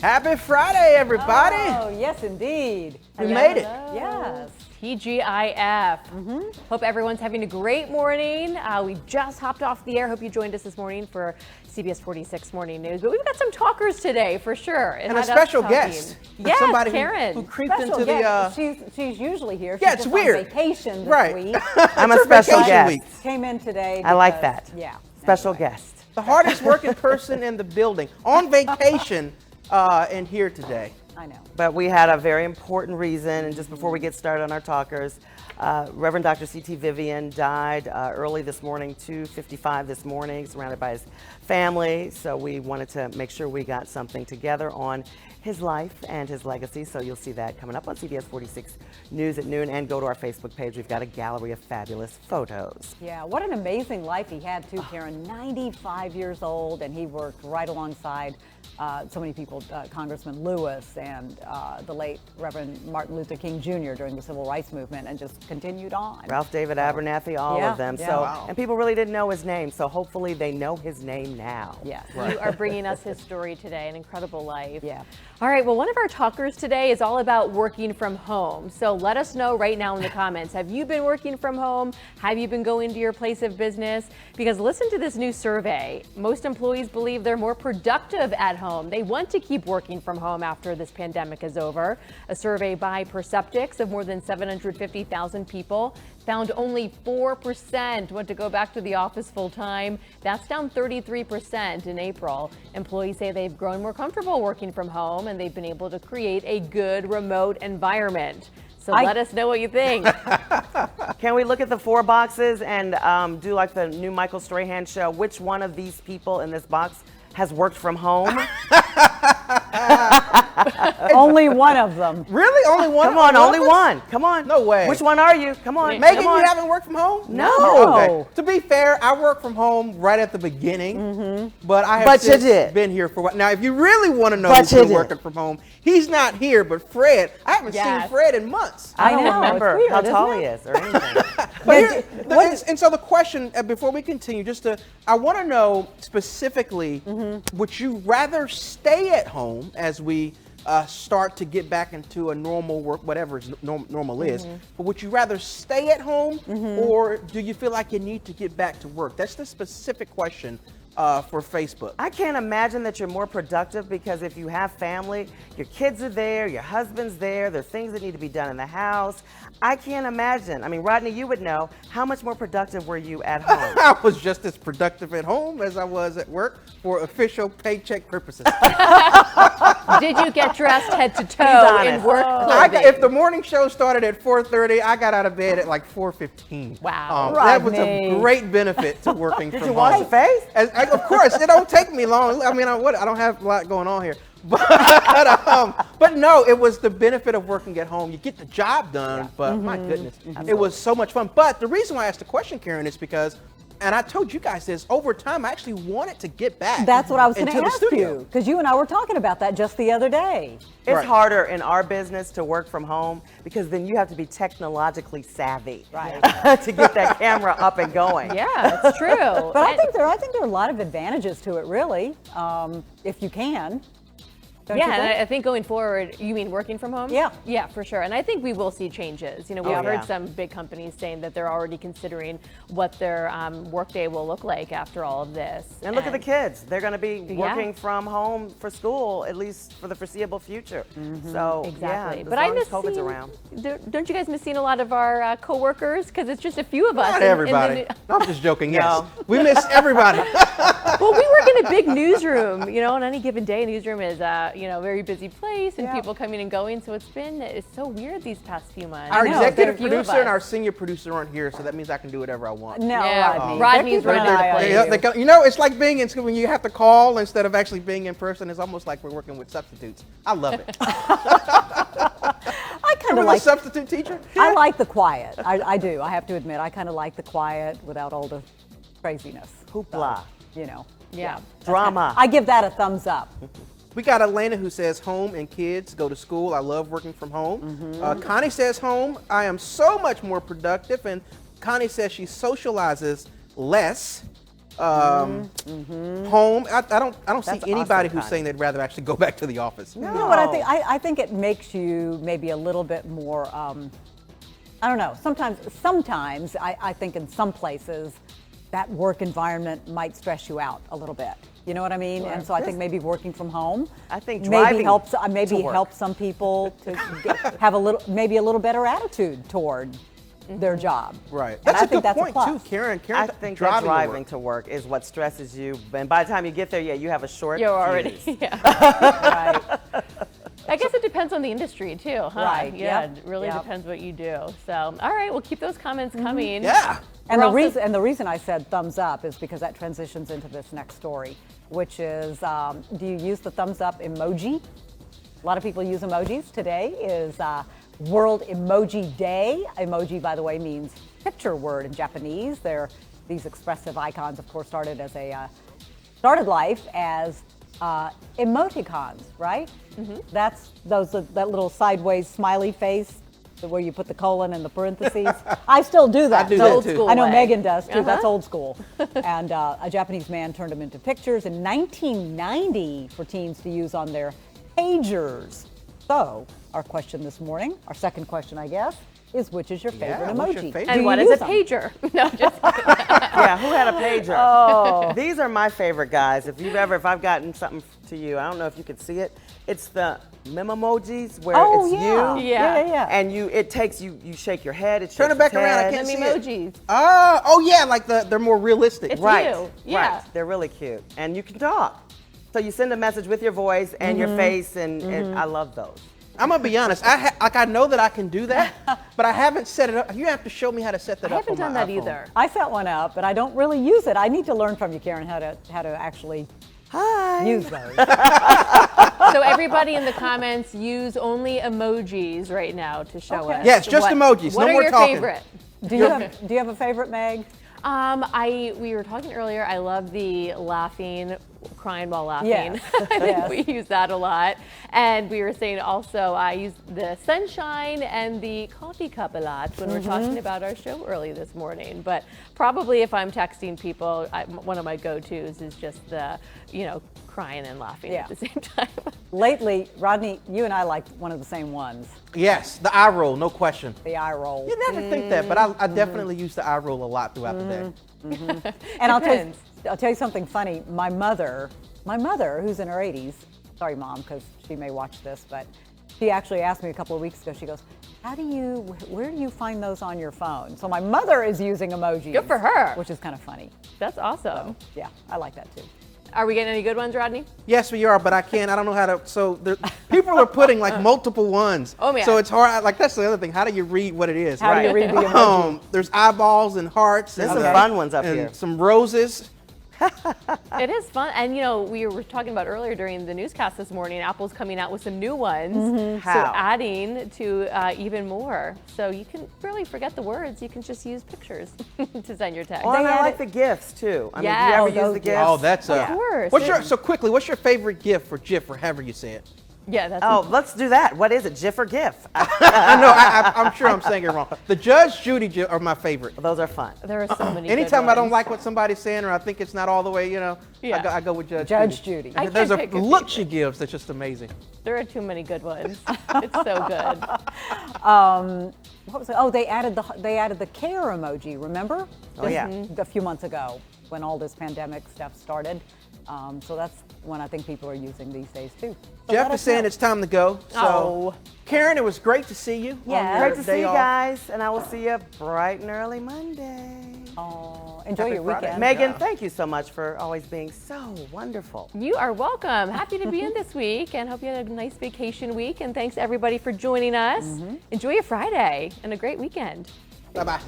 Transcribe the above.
Happy Friday, everybody. Oh, yes, indeed. We made it. Yes. TGIF. Hope everyone's having a great morning. We just hopped off the air. Hope you joined us this morning for CBS 46 Morning News. But we've got some talkers today for sure. And a special guest. Yes, somebody Karen. who creeped Special into guest. the... She's usually here. Yeah, She's it's just weird. on vacation this Right. week. I'm a It's her special vacation guest. week. Came in today. I like because- that. Yeah. Special anyway. guest. The hardest working person in the building. On vacation and here today. I know. But we had a very important reason, and just before we get started on our talkers, Reverend Dr. C.T. Vivian died early this morning, 2:55 this morning, surrounded by his family. So we wanted to make sure we got something together on his life and his legacy. So you'll see that coming up on CBS 46 News at noon, and go to our Facebook page. We've got a gallery of fabulous photos. Yeah, what an amazing life he had too, Karen. 95 years old, and he worked right alongside so many people, Congressman Lewis and the late Reverend Martin Luther King Jr. during the Civil Rights Movement, and just continued on. Ralph David Abernathy, all Yeah, of them. yeah. So, Wow. and people really didn't know his name, so hopefully they know his name now. Yes. You are bringing us his story today, an incredible life. Yeah. All right, well, one of our talkers today is all about working from home. So let us know right now in the comments. Have you been working from home? Have you been going to your place of business? Because listen to this new survey. Most employees believe they're more productive at home. They want to keep working from home after this pandemic is over. A survey by Perceptics of more than 750,000 people found only 4% want to go back to the office full time. That's down 33% in April. Employees say they've grown more comfortable working from home, and they've been able to create a good remote environment. So let us know what you think. Can we look at the 4 boxes and do like the new Michael Strahan show? Which one of these people in this box has worked from home? Only one of them. Really? Only one? Come on, in the only office? one. Come on. No way. Which one are you? Come on. Megan, come on. you haven't worked from home? No. Okay. To be fair, I worked from home right at the beginning, but I have But you since did. been here for a while. Now, if you really want to know But who's you been did. working from home, he's not here, but Fred, I haven't Yes. seen Fred in months. I don't I know, remember it's weird, how isn't tall it? he is or anything. But and so the question, before we continue, I want to know specifically, would you rather stay at home as we start to get back into a normal work, whatever normal is, but would you rather stay at home or do you feel like you need to get back to work? That's the specific question for Facebook. I can't imagine that you're more productive, because if you have family, your kids are there, your husband's there, there are things that need to be done in the house. I can't imagine. I mean, Rodney, you would know, how much more productive were you at home? I was just as productive at home as I was at work for official paycheck purposes. Did you get dressed head to toe in honest. work clothing? If the morning show started at 4:30, I got out of bed at like 4:15. Wow. That was a Rodney. great benefit to working from Did you home. wash your face? Of course, it don't take me long. I mean, I don't have a lot going on here. But no, it was the benefit of working at home. You get the job done, but my goodness, it was so much fun. But the reason why I asked the question, Karen, is because, and I told you guys this, over time, I actually wanted to get back. That's what I was going into to the ask studio. you, because you and I were talking about that just the other day. It's Right. harder in our business to work from home, because then you have to be technologically savvy to get that camera up and going. Yeah, it's true. But I think there are a lot of advantages to it, really, if you can. Don't you Yeah, think? and I think going forward, you mean working from home? Yeah. Yeah, for sure. And I think we will see changes. You know, we've Oh, heard yeah. some big companies saying that they're already considering what their workday will look like after all of this. And look at the kids. They're going to be Yeah. working from home for school, at least for the foreseeable future. So, Exactly. yeah, But as I long miss as COVID's seeing, around. Don't you guys miss seeing a lot of our coworkers? Because it's just a few of us. Not in- in the everybody. new- No, I'm just joking. Yes, No. we miss everybody. Well, we work in a big newsroom. You know, on any given day, a newsroom is a very busy place, and Yeah. people coming and going. So it's so weird these past few months. Our know, executive there are few of producer and us. our senior producer aren't here, so that means I can do whatever I want. No, Yeah, Rodney. Rodney's They're keeping right an there to eye on play. you. Yeah, you know, it's like being in school when you have to call instead of actually being in person. It's almost like we're working with substitutes. I love it. I kind Remember of the like. substitute teacher? I like the quiet. I do. I have to admit, I kind of like the quiet without all the craziness. Hoopla. You know. Yeah. Drama. I give that a thumbs up. We got Elena who says home and kids go to school. I love working from home. Connie says home. I am so much more productive. And Connie says she socializes less home. I don't see That's anybody awesome, who's saying they'd rather actually go back to the office. No. You know what I think? I think it makes you maybe a little bit more. I don't know. Sometimes I think in some places that work environment might stress you out a little bit. You know what I mean? And so I think maybe working from home, I think maybe driving helps. to Maybe work. helps some people to have maybe a little better attitude toward their job. Right. And That's I a think good that's a point plus. too, Karen. I think that driving to work is what stresses you. And by the time you get there, you have a short You're already, fuse. yeah. Right. I guess it depends on the industry too, huh? Right, Yeah, yep, it really yep. depends what you do. So, all right, we'll keep those comments coming. Yeah. And We're the reason I said thumbs up is because that transitions into this next story, which is, do you use the thumbs up emoji? A lot of people use emojis. Today is World Emoji Day. Emoji, by the way, means picture word in Japanese. They're these expressive icons, of course, started life as emoticons, right? That's that little sideways smiley face where you put the colon and the parentheses. I still do that. I do So that old too. school I know way. Megan does too. That's Uh-huh. old school. And a Japanese man turned them into pictures in 1990 for teens to use on their pagers. So our question this morning, our second question, I guess, is which is your favorite what's emoji? your favorite? Do And you what is a use them? pager? No, just Yeah, who had a pager? Oh. These are my favorite guys. If I've gotten something to you, I don't know if you can see it. It's the Memojis where Oh, it's yeah. you. Yeah. And it takes you shake your head. It Turn shakes it back its around. I head. can't some see it. emojis. Oh yeah, like they're more realistic. It's Right. you. Yeah. Right. They're really cute. And you can talk. So you send a message with your voice and your face, and I love those. I'm gonna be honest. I know that I can do that, but I haven't set it up. You have to show me how to set that I up. haven't on done my that iPhone. either. I set one up, but I don't really use it. I need to learn from you, Karen, how to actually Hi. use those. So everybody in the comments use only emojis right now to show Okay. us. Yes, just emojis. What No are more your talking. favorite? Do you have a favorite, Meg? We were talking earlier. I love the laughing, crying while laughing. Yes. I think Yes. we use that a lot. And we were saying also I use the sunshine and the coffee cup a lot when we're talking about our show early this morning. But probably if I'm texting people, one of my go-tos is just the, crying and laughing Yeah. at the same time. Lately, Rodney, you and I like one of the same ones, Yes, the eye roll, no question. the eye roll. You never think that, but I definitely use the eye roll a lot throughout the day. And I'll Depends. tell you something funny. My mother, who's in her 80s, sorry, Mom, because she may watch this, but she actually asked me a couple of weeks ago. She goes, where do you find those on your phone? So my mother is using emojis. Good for her. Which is kind of funny. That's awesome. Yeah, I like that too. Are we getting any good ones, Rodney? Yes, we are, but I can't. I don't know how to. So people are putting like multiple ones. Oh, man. So it's hard. Like that's the other thing. How do you read what it is? How do you read the emoji? There's eyeballs and hearts. There's and, some fun ones up and here. Some roses. It is fun. And, we were talking about earlier during the newscast this morning, Apple's coming out with some new ones. So How? adding to even more. So you can really forget the words. You can just use pictures to send your text. Oh, and I added- like the gifts too. I mean, Yes. do you Oh, ever use those the gifts. gifts? Oh, that's Of course. What's your favorite gift for GIF or however you say it? Yeah, that's Oh, let's do that. What is it? GIF or GIF? I know. I'm sure I'm saying it wrong. The Judge Judy GIF are my favorite. Those are fun. there are so many. Anytime good I don't ones. like what somebody's saying or I think it's not all the way, Yeah. I go with Judge Judge Judy. I There's a can't pick a look favorite. she gives that's just amazing. There are too many good ones. It's so good. What was it? Oh, they added the care emoji. Remember? Oh, yeah. A few months ago when all this pandemic stuff started. So that's one I think people are using these days too. So Jeff let is us saying know. it's time to go. So, Oh. Karen, it was great to see you. Yeah. on your Great to see day you off. guys, and I will see you bright and early Monday. Oh, enjoy Happy your Friday. weekend. Megan, Yeah. thank you so much for always being so wonderful. You are welcome. Happy to be in this week and hope you had a nice vacation week. And thanks everybody for joining us. Enjoy your Friday and a great weekend. Bye-bye.